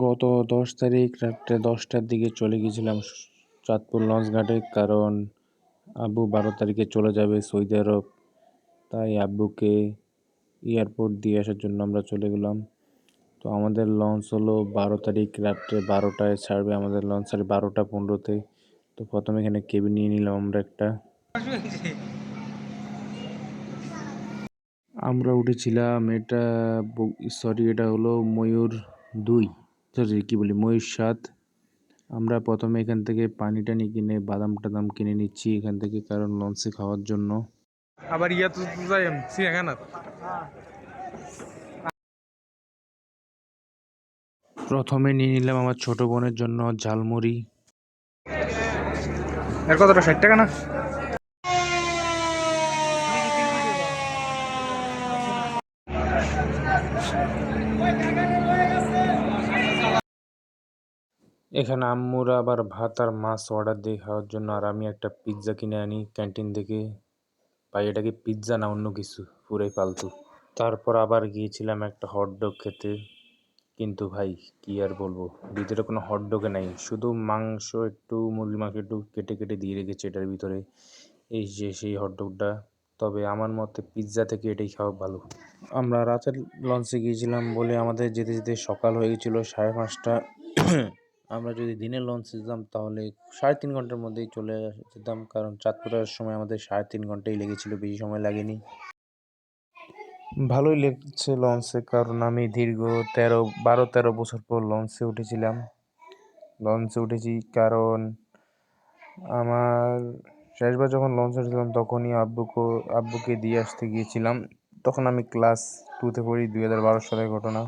গত 10 তারিখ রাত্রে 10টার দিকে চলে গিয়েছিলাম চাঁদপুর লঞ্চ ঘাটে, কারণ আব্বু 12 তারিখে চলে যাবে সৌদি আরব। তাই আব্বুকে এয়ারপোর্ট দিয়ে আসার জন্য আমরা চলে গেলাম। তো আমাদের লঞ্চ হলো 12 তারিখ রাত্রে 12টায় ছাড়বে। আমাদের লঞ্চ ছাড়বে 12টা 15-তে। তো প্রথমে এখানে কেবিন নিয়ে নিলাম আমরা একটা। আমরা উঠেছিলাম এটা এটা হলো ময়ূর 2, ময়ূর 7। আমরা প্রথমে এখান থেকে পানি টানি কিনে বাদাম টাদাম কিনে নিচ্ছি এখান থেকে, কারণ লঞ্চে খাওয়ার জন্য। আবার ইয়া তো যাই সিয়াখানা প্রথমে নিয়ে নিলাম আমার ছোট বোনের জন্য ঝালমুড়ি। এর কতটা 60 টাকা না? এখানে আম্মুরা আবার ভাত আর মাছ অর্ডার দিয়ে খাওয়ার জন্য, আর আমি একটা পিৎজা কিনে আনি ক্যান্টিন থেকে। ভাই এটাকে পিৎজা না অন্য কিছু, পুরাই ফালতু। তারপর আবার গিয়েছিলাম একটা হটডগ খেতে, কিন্তু ভাই কি আর বলবো, ভিতরে কোনো হটডগে নাই, শুধু মাংস একটু, মুরগির মাংস একটু কেটে কেটে দিয়ে রেখেছে এটার ভিতরে, এই যে সেই হটডগটা। তবে আমার মতে পিৎজা থেকে এটাই খাওয়া ভালো। আমরা রাতের লঞ্চে গিয়েছিলাম বলে আমাদের যেতে যেতে সকাল হয়ে গেছিলো 5:30। আমরা যদি দিনের লঞ্চে যেতাম তাহলে 3.5 ঘন্টার মধ্যেই চলে যেতাম, কারণ চাঁদপুরের সময় আমাদের 3.5 ঘন্টাই লেগেছিল, বেশি সময় লাগেনি। ভালোই লেগেছে লঞ্চে, কারণ আমি দীর্ঘ 12-13 বছর পর লঞ্চে উঠেছিলাম। লঞ্চে উঠেছি কারণ আমার শেষবার যখন লঞ্চে উঠেছিলাম তখনই আব্বুকে দিয়ে আসতে গিয়েছিলাম। তখন আমি ক্লাস 2-তে পড়ি, 2012 সালের ঘটনা।